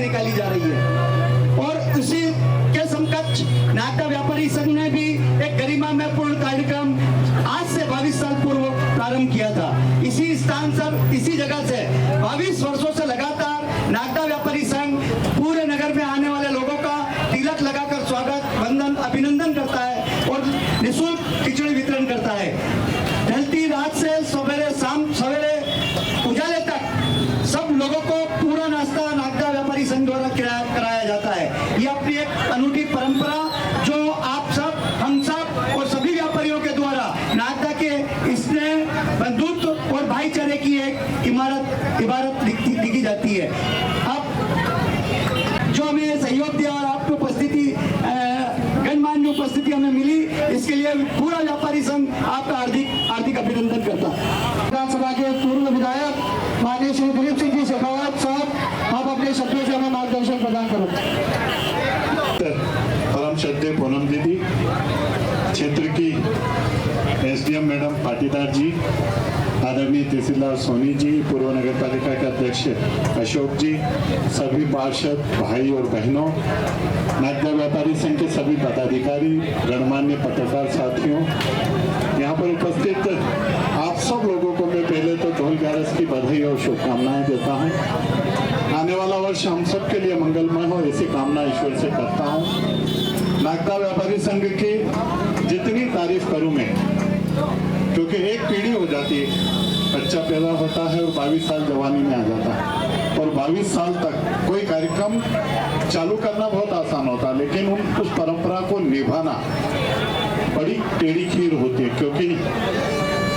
निकाली जा रही है। और उसी के समकक्ष नागदा व्यापारी संघ ने भी एक गरिमामयपूर्ण कार्यक्रम आज से 22 साल पूर्व प्रारंभ किया था। इसी स्थान पर, इसी जगह से 22 वर्षों से लगातार नागदा व्यापारी संघ पूरे नगर में आने वाले लोगों का तिलक लगाकर स्वागत, वंदन, अभिनंदन करता है और निःशुल्क खिचड़ी वितरण करता है। ढलती रात से सवेरे सवेरे उजाले तक सब लोगों को पूरा नाश्ता नागदा व्यापारी संघ द्वारा कराया जाता है। ये अपनी एक अनूठी परंपरा जो आप सब, हम सब और सभी व्यापारियों के द्वारा नागदा के स्नेह, बंधुत्व और भाईचारे की एक इबारत लिखी जाती है। अब जो हमें सहयोग दिया और आपकी उपस्थिति, गणमान्य उपस्थिति हमें मिली, इसके लिए पूरा व्यापारी संघ आपका हार्दिक अभिनंदन करता है। विधानसभा के पूर्व विधायक माननीय श्री दिलीप सिंह जी शेखावत साहब, आप अपने शब्दों से हमें मार्गदर्शन प्रदान करो। परम श्रद्धेय पूनम दीदी, क्षेत्र की एसडीएम मैडम पाटीदार जी, आदरणीय तहसीलदार सोनी जी, पूर्व नगर पालिका के अध्यक्ष अशोक जी, सभी पार्षद भाई और बहनों, नागदा व्यापारी संघ के सभी पदाधिकारी, गणमान्य पत्रकार साथियों, यहाँ पर उपस्थित आप सब लोगों को मैं पहले तो ढोल ग्यारस की बधाई और शुभकामनाएं देता हूँ। आने वाला वर्ष हम सब के लिए मंगलमय हो, ऐसी कामना ईश्वर से करता हूँ। नागदा व्यापारी संघ की जितनी तारीफ करूँ मैं, क्योंकि एक पीढ़ी हो जाती है, बच्चा पैदा होता है और 22 साल जवानी में आ जाता है और 22 साल तक कोई कार्यक्रम चालू करना बहुत आसान होता है, लेकिन उस परंपरा को निभाना बड़ी टेढ़ी खीर होती है। क्योंकि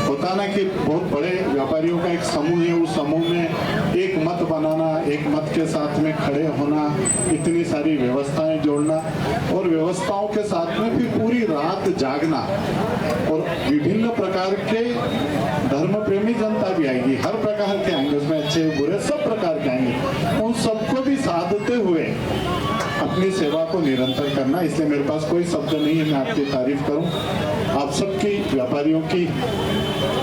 होता ना कि बहुत बड़े व्यापारियों का एक समूह है, उस समूह में एक मत बनाना, एक मत के साथ में खड़े होना, इतनी सारी व्यवस्थाएं जोड़ना और व्यवस्थाओं के साथ में भी पूरी रात जागना, और विभिन्न प्रकार के धर्म प्रेमी जनता भी आएगी, हर प्रकार के आएंगे, उसमें अच्छे बुरे सब प्रकार के आएंगे, उन सबको भी साधते हुए अपनी सेवा को निरंतर करना। इसलिए मेरे पास कोई शब्द नहीं है, मैं आपकी तारीफ करूं। आप सबकी व्यापारियों की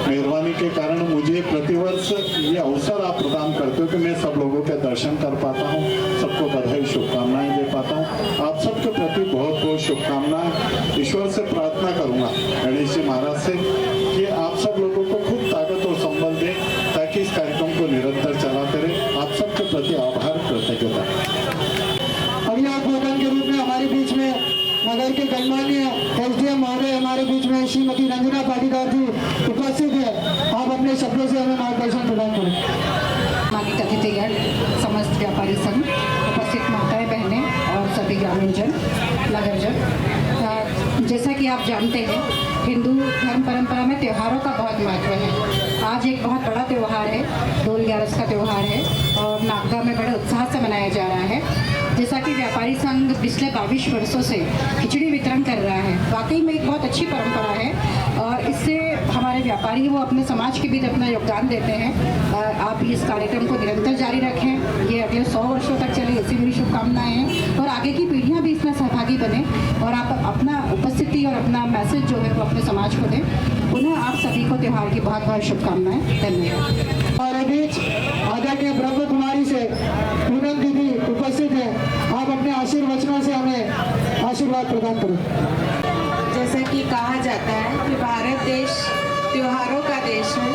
मेहरबानी के कारण मुझे प्रतिवर्ष ये अवसर आप प्रदान करते हो कि मैं सब लोगों के दर्शन कर पाता हूँ, सबको बधाई शुभकामनाएं दे पाता हूँ। आप सबके प्रति बहुत बहुत शुभकामनाएं। ईश्वर से प्रार्थना करूँगा, गणेश जी महाराज से, कि आप सब लोगों को खूब ताकत और संबल दें ताकि इस कार्यक्रम को निरंतर चलाते रहे। आप सबके प्रति आभार, कृतज्ञता। अभी आप भोजन के रूप में हमारे बीच में नगर के गणमान्य एसडीएम महोदय हमारे बीच में श्रीमती रंजना पाटीदार जी उपस्थित है। आप अपने शब्दों से हमें मार्गदर्शन प्रदान करें। मालिक अतिथिगण, समस्त व्यापारी संघ, उपस्थित माताएं, बहनें और सभी ग्रामीण जन, नगरजन, जैसा कि आप जानते हैं, हिंदू धर्म परंपरा में त्योहारों का बहुत महत्व है। आज एक बहुत बड़ा त्यौहार है, ढोल ग्यारस का त्यौहार है और नागदा में बड़े उत्साह से मनाया जा रहा है। जैसा कि व्यापारी संघ पिछले 22 वर्षों से खिचड़ी वितरण कर रहा है, वाकई में एक बहुत अच्छी परंपरा है और इससे हमारे व्यापारी वो अपने समाज के बीच अपना योगदान देते हैं। आप इस कार्यक्रम को निरंतर जारी रखें, ये अगले 100 वर्षों तक चले, ऐसी मेरी शुभकामनाएं हैं और आगे की पीढ़ियां भी इसमें सहभागी बने और आप अपना उपस्थिति और अपना मैसेज जो है वो अपने समाज को दें। पुनः आप सभी को त्यौहार की बहुत बहुत शुभकामनाएं। धन्यवाद। हमारे बीच आदरणीय ब्रह्म कुमारी से पूनम दीदी उपस्थित है। आप अपने आशीर्वचनों से हमें आशीर्वाद प्रदान करें। जैसा कि कहा जाता है कि भारत देश त्योहारों का देश है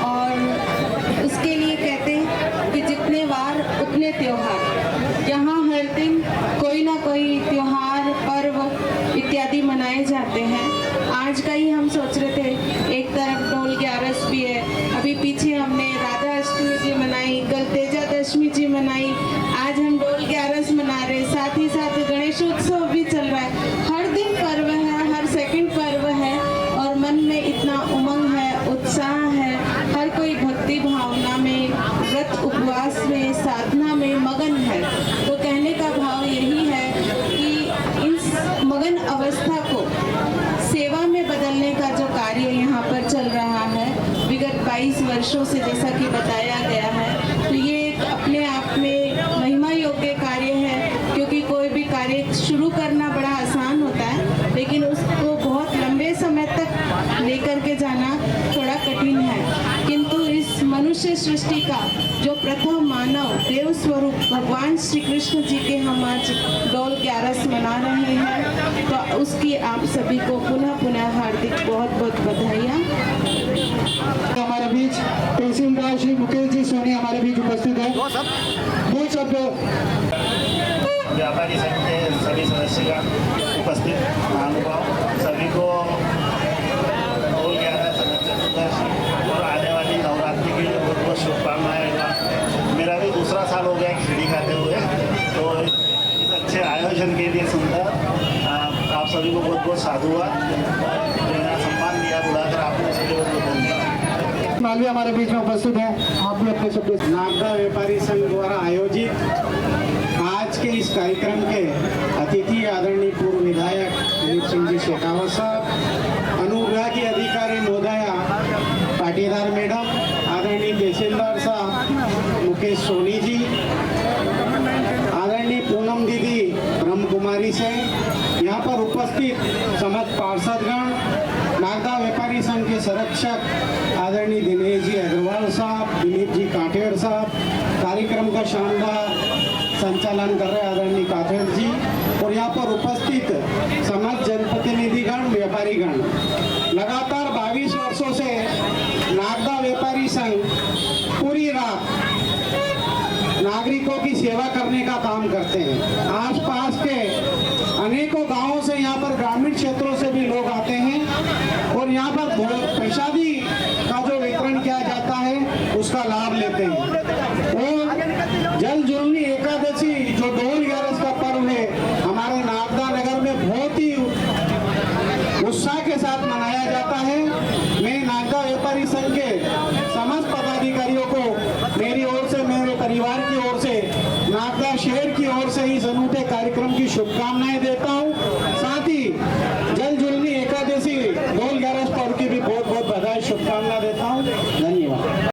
और उसके लिए कहते हैं कि जितने वार उतने त्योहार। यहाँ हर दिन कोई ना कोई त्योहार, पर्व इत्यादि मनाए जाते हैं। आज का ही हम सोच रहे थे, एक तरफ ढोल ग्यारस भी है, अभी पीछे हमने राधा अष्टमी जी मनाई, कल तेजा दशमी जी मनाई, आज हम ढोल ग्यारस मना रहे, साथ ही साथ गणेशोत्सव भी चल रहा है। हर दिन पर्व है, हर सेकंड पर्व है और मन में इतना उमंग है, उत्साह है, हर कोई भक्ति भावना में, व्रत उपवास में, साधना में मगन है। तो कहने का भाव यही है कि इस मगन अवस्था को सेवा में बदलने का जो कार्य यहाँ पर चल रहा है विगत 22 वर्षों से, जैसा कि बताया गया है, तो ये अपने आप में महिमा योग्य कार्य है। क्योंकि कोई भी कार्य शुरू करना बड़ा आसान होता है, लेकिन उसको बहुत लंबे समय तक लेकर के जाना थोड़ा कठिन है। किंतु इस मनुष्य मनुष्य सृष्टि का जो प्रथम मानव देव स्वरूप भगवान श्री कृष्ण जी के हम आज डोल 11 मना रहे हैं, तो उसकी आप सभी को पुनः पुनः हार्दिक बहुत बहुत बधाइयाँ। हमारे बीच तहसीलदार श्री मुकेश जी सोनी हमारे बीच उपस्थित है। दो शब्द व्यापारी संघ के सभी सदस्यगण, उपस्थित महानुभाव, सभी को डोल 11 सनत चतुर्दशी और आने वाली नवरात्रि के लिए बहुत बहुत शुभकामनाएं। मेरा भी दूसरा साल हो गया खिचड़ी खाते हुए, तो इस अच्छे आयोजन के लिए सुंदर आप सभी को बहुत बहुत साधुवाद। मेरा सम्मान दिया बुलाकर आपने सभी को बहुत धन्यवाद। मालवीय हमारे बीच में उपस्थित है, आप भी अपने शब्द। नागदा व्यापारी संघ द्वारा आयोजित आज के इस कार्यक्रम के अतिथि आदरणीय पूर्व विधायक दिलीप सिंह जी शेखावत साहब, अनुविभागीय अधिकारी महोदया पाटीदार मैडम, आदरणीय तहसीलदार साहब मुकेश सोनी जी, आदरणीय पूनम दीदी ब्रह्म कुमारी से, यहाँ पर उपस्थित समस्त पार्षदगण, नागदा व्यापारी संघ के संरक्षक आदरणीय दिनेश जी अग्रवाल साहब, दिलीप जी काठेड़ साहब, कार्यक्रम का शानदार संचालन कर रहे आदरणीय काठेड़ जी, और यहाँ पर उपस्थित समस्त जनप्रतिनिधिगण, व्यापारीगण। लगातार 22 वर्षों से नागदा व्यापारी संघ पूरी रात नागरिकों की सेवा करने का काम करते हैं। आसपास के अनेकों गांवों से, यहाँ पर ग्रामीण क्षेत्रों से भी लोग आते हैं और यहाँ पर प्रसादी का जो वितरण किया जाता है उसका लाभ लेते हैं। और जल जुलनी एकादशी जो डोल 11 का पर्व है, हमारे नागदा नगर में बहुत ही उत्साह के साथ मनाया जाता है। मैं नागदा व्यापारी संघ के समस्त पदाधिकारियों को मेरी ओर से, मेरे परिवार की ओर से, नागदा शहर की ओर से इस अनूठे कार्यक्रम की शुभकामनाएं देता हूं